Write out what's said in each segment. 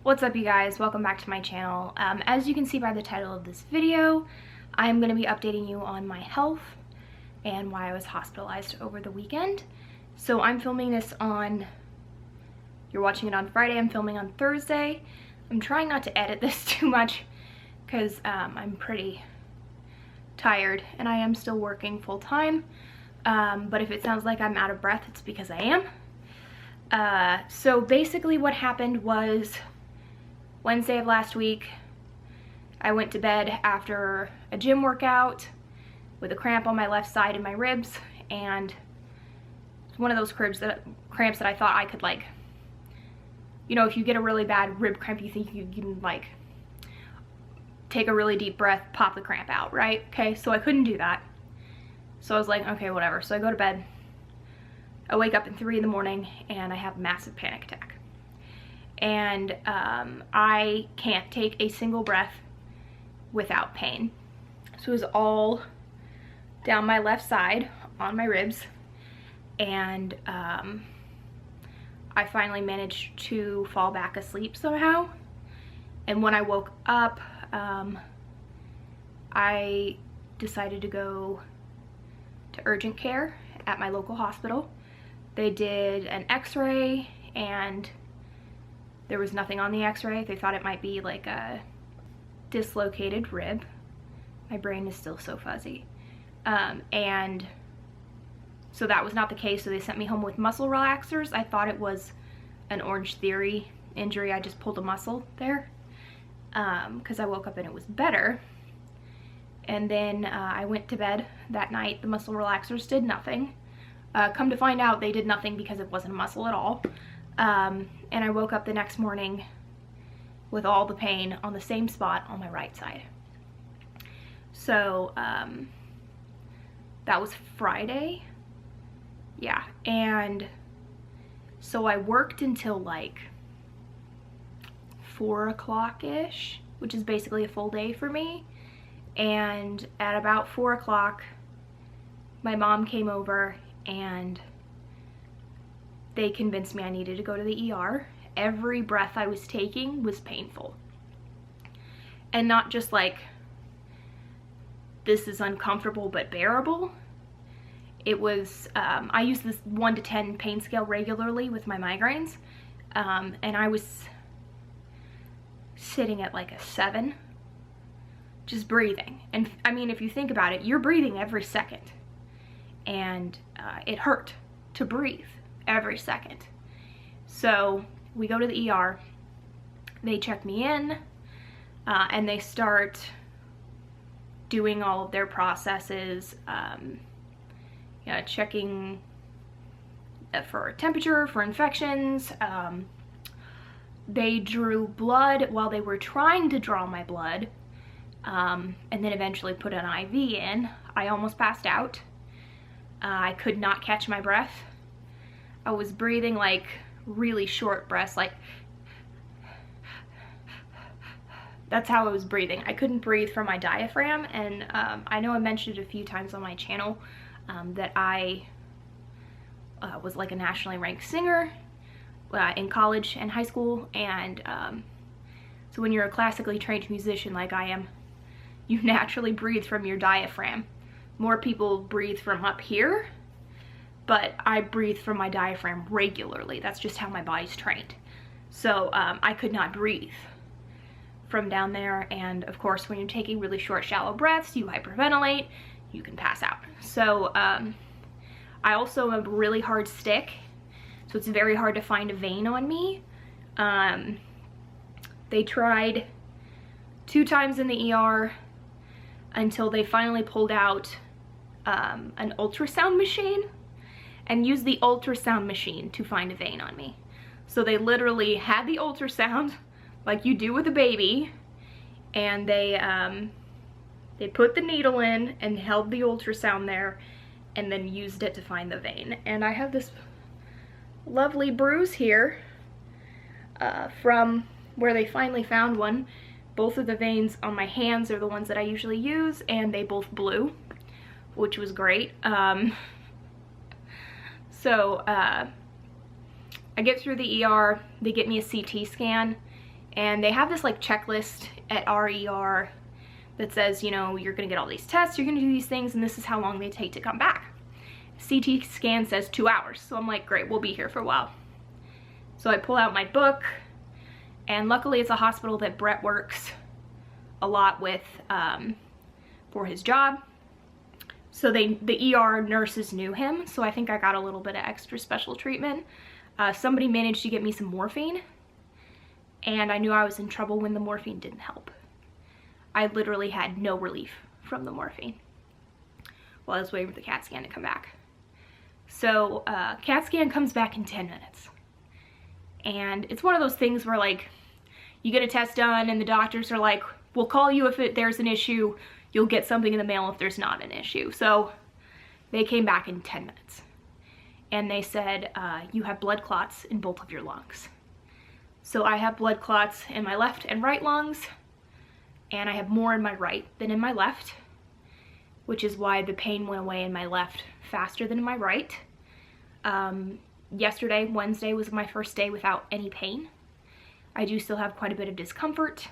What's up, you guys? Welcome back to my channel. As you can see by the title of this video, I'm going to be updating you on my health and why I was hospitalized over the weekend. So I'm filming this on, you're watching it on Friday, I'm filming on Thursday. I'm trying not to edit this too much because I'm pretty tired and I am still working full time. But if it sounds like I'm out of breath, it's because I am. So basically what happened was Wednesday of last week, I went to bed after a gym workout with a cramp on my left side in my ribs, and it's one of those cramps that I thought I could, like, you know, if you get a really bad rib cramp, you think you can, like, take a really deep breath, pop the cramp out, right? Okay, so I couldn't do that. So I was like, okay, whatever. So I go to bed. I wake up at 3 in the morning and I have a massive panic attack. And I can't take a single breath without pain. So it was all down my left side on my ribs, and I finally managed to fall back asleep somehow. And when I woke up, I decided to go to urgent care at my local hospital. They did an x-ray and there was nothing on the x-ray. They thought it might be like a dislocated rib. My brain is still so fuzzy. And so that was not the case, so they sent me home with muscle relaxers. I thought it was an Orange Theory injury. I just pulled a muscle there because I woke up and it was better. And then I went to bed that night. The muscle relaxers did nothing. Come to find out, they did nothing because it wasn't a muscle at all. And I woke up the next morning with all the pain on the same spot on my right side. So that was Friday. Yeah, and so I worked until like 4 o'clock-ish, which is basically a full day for me. And at about 4 o'clock, my mom came over and they convinced me I needed to go to the ER. Every breath I was taking was painful. And not just like, this is uncomfortable but bearable. It was, I use this 1 to 10 pain scale regularly with my migraines. And I was sitting at like a 7, just breathing. And I mean, if you think about it, you're breathing every second. And it hurt to breathe every second. So we go to the ER, they check me in, and they start doing all of their processes, you know, checking for temperature, for infections. They drew blood while they were trying to draw my blood, and then eventually put an IV in. I almost passed out. I could not catch my breath. I was breathing like really short breaths, like that's how I was breathing. I couldn't breathe from my diaphragm. And I know I mentioned it a few times on my channel that I was like a nationally ranked singer in college and high school. And so when you're a classically trained musician like I am, you naturally breathe from your diaphragm. More people breathe from up here, but I breathe from my diaphragm regularly. That's just how my body's trained. So I could not breathe from down there. And of course, when you're taking really short, shallow breaths, you hyperventilate, you can pass out. So I also am a really hard stick, so it's very hard to find a vein on me. They tried 2 times in the ER until they finally pulled out an ultrasound machine and used the ultrasound machine to find a vein on me. So they literally had the ultrasound like you do with a baby, and they put the needle in and held the ultrasound there and then used it to find the vein. And I have this lovely bruise here from where they finally found one. Both of the veins on my hands are the ones that I usually use, and they both blew, which was great. So I get through the ER, they get me a CT scan, And they have this like checklist at our ER that says, you know, you're gonna get all these tests, you're gonna do these things, and this is how long they take to come back. CT scan says 2 hours. So I'm like, great, we'll be here for a while. So I pull out my book, and luckily it's a hospital that Brett works a lot with for his job. So the ER nurses knew him, so I think I got a little bit of extra special treatment. Somebody managed to get me some morphine, and I knew I was in trouble when the morphine didn't help. I literally had no relief from the morphine while I was waiting for the CAT scan to come back. So CAT scan comes back in 10 minutes. And it's one of those things where like, you get a test done and the doctors are like, we'll call you if there's an issue, you'll get something in the mail if there's not an issue. So they came back in 10 minutes. And they said, you have blood clots in both of your lungs. So I have blood clots in my left and right lungs, and I have more in my right than in my left, which is why the pain went away in my left faster than in my right. Yesterday, Wednesday, was my first day without any pain. I do still have quite a bit of discomfort,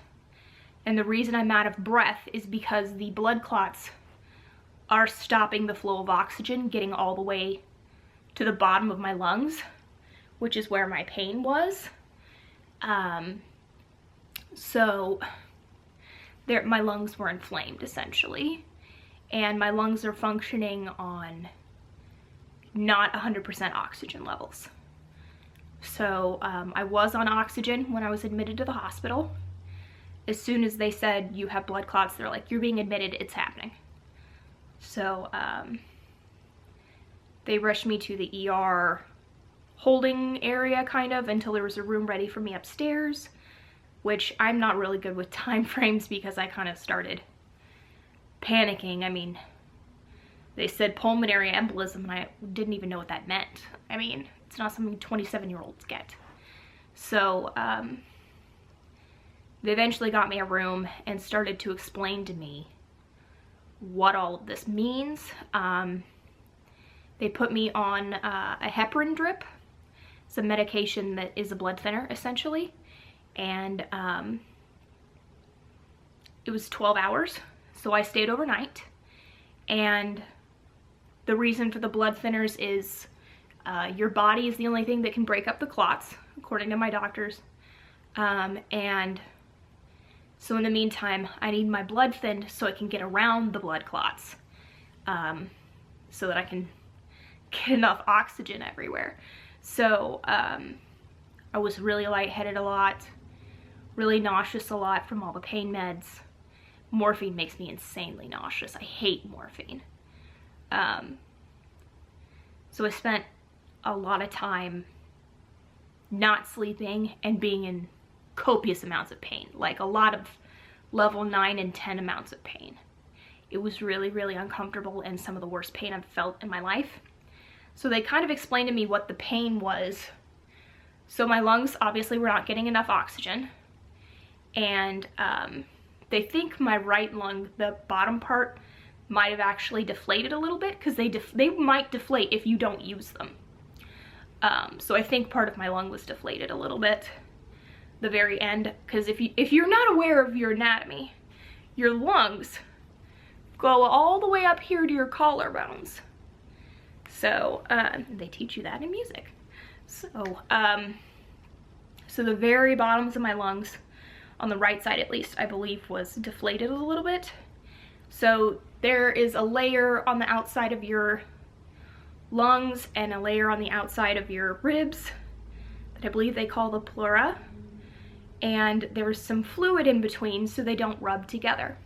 and the reason I'm out of breath is because the blood clots are stopping the flow of oxygen getting all the way to the bottom of my lungs, which is where my pain was. So my lungs were inflamed essentially, and my lungs are functioning on not 100% oxygen levels. So I was on oxygen when I was admitted to the hospital. As soon as they said you have blood clots, they're like, you're being admitted, it's happening. So they rushed me to the ER holding area kind of until there was a room ready for me upstairs, which I'm not really good with time frames because I kind of started panicking. I mean, they said pulmonary embolism and I didn't even know what that meant. I mean, it's not something 27-year-olds get. So they eventually got me a room and started to explain to me what all of this means. They put me on a heparin drip. It's a medication that is a blood thinner essentially, and it was 12 hours, so I stayed overnight. And the reason for the blood thinners is your body is the only thing that can break up the clots, according to my doctors. And so in the meantime, I need my blood thinned so I can get around the blood clots, so that I can get enough oxygen everywhere. So I was really lightheaded a lot, really nauseous a lot from all the pain meds. Morphine makes me insanely nauseous. I hate morphine. So I spent a lot of time not sleeping and being in copious amounts of pain, like a lot of level 9 and 10 amounts of pain. It was really, really uncomfortable and some of the worst pain I've felt in my life. So they kind of explained to me what the pain was. So my lungs obviously were not getting enough oxygen, and they think my right lung, the bottom part, might have actually deflated a little bit, because they might deflate if you don't use them. So I think part of my lung was deflated a little bit, the very end, because if you're not aware of your anatomy, your lungs go all the way up here to your collarbones. So they teach you that in music. So so the very bottoms of my lungs, on the right side at least, I believe was deflated a little bit. So there is a layer on the outside of your lungs and a layer on the outside of your ribs that I believe they call the pleura, and there was some fluid in between so they don't rub together.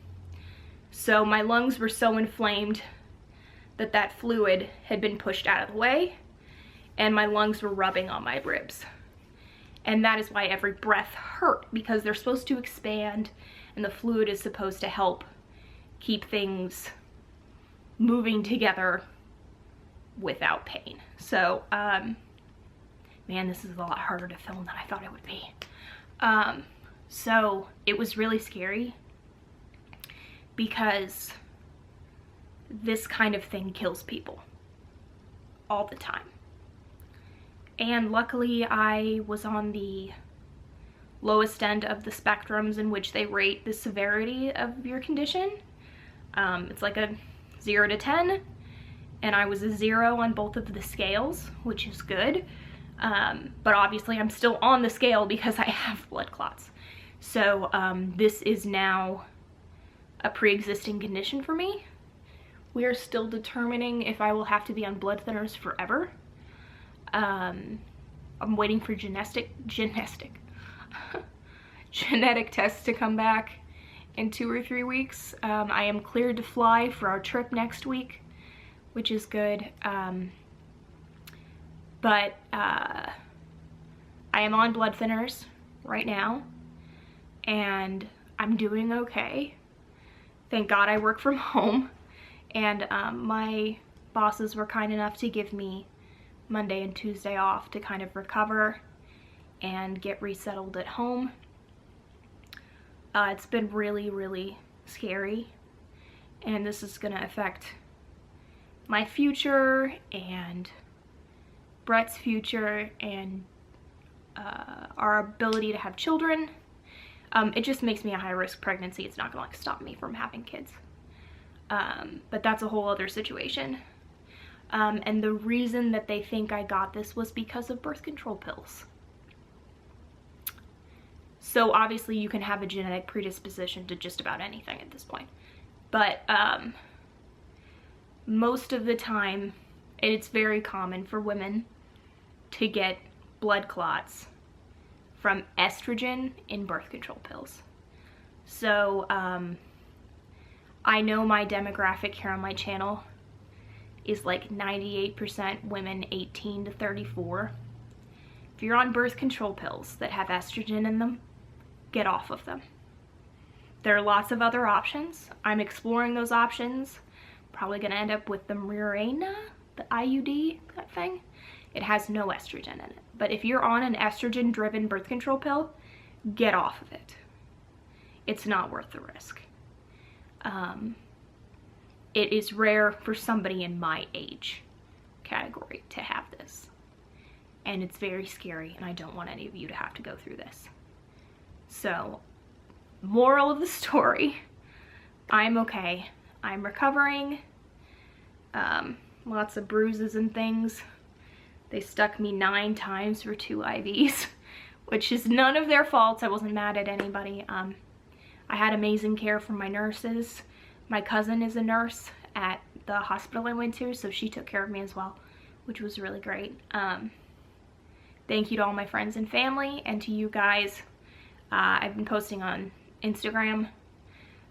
So my lungs were so inflamed that that fluid had been pushed out of the way, and my lungs were rubbing on my ribs. And that is why every breath hurt, because they're supposed to expand and the fluid is supposed to help keep things moving together without pain. So, man, this is a lot harder to film than I thought it would be. So it was really scary because this kind of thing kills people all the time. And luckily I was on the lowest end of the spectrums in which they rate the severity of your condition. It's like a 0 to 10, and I was a 0 on both of the scales, which is good. But obviously I'm still on the scale because I have blood clots. So this is now a pre-existing condition for me. We are still determining if I will have to be on blood thinners forever. I'm waiting for genetic tests to come back in 2 or 3 weeks. I am cleared to fly for our trip next week, which is good. But I am on blood thinners right now, and I'm doing okay. Thank God I work from home, and my bosses were kind enough to give me Monday and Tuesday off to kind of recover and get resettled at home. It's been really, really scary, and this is gonna affect my future and Brett's future and our ability to have children. It just makes me a high-risk pregnancy. It's not gonna stop me from having kids. But that's a whole other situation. And the reason that they think I got this was because of birth control pills. So obviously you can have a genetic predisposition to just about anything at this point. But most of the time, it's very common for women to get blood clots from estrogen in birth control pills. So I know my demographic here on my channel is like 98% women 18 to 34. If you're on birth control pills that have estrogen in them, get off of them. There are lots of other options. I'm exploring those options. Probably gonna end up with the Mirena, the IUD, that thing. It has no estrogen in it. But if you're on an estrogen-driven birth control pill, get off of it. It's not worth the risk. It is rare for somebody in my age category to have this. And it's very scary, and I don't want any of you to have to go through this. So, moral of the story, I'm okay. I'm recovering. Lots of bruises and things. They stuck me 9 times for 2 IVs, which is none of their faults. I wasn't mad at anybody. I had amazing care from my nurses. My cousin is a nurse at the hospital I went to, so she took care of me as well, which was really great. Thank you to all my friends and family, and to you guys. I've been posting on Instagram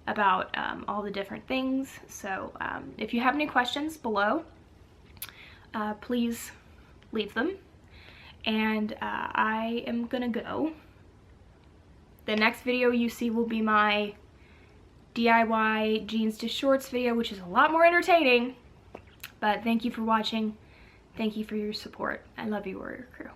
about all the different things, so if you have any questions below, please leave them. And I am gonna go. The next video you see will be my DIY jeans to shorts video, which is a lot more entertaining. But thank you for watching. Thank you for your support. I love you, Warrior Crew.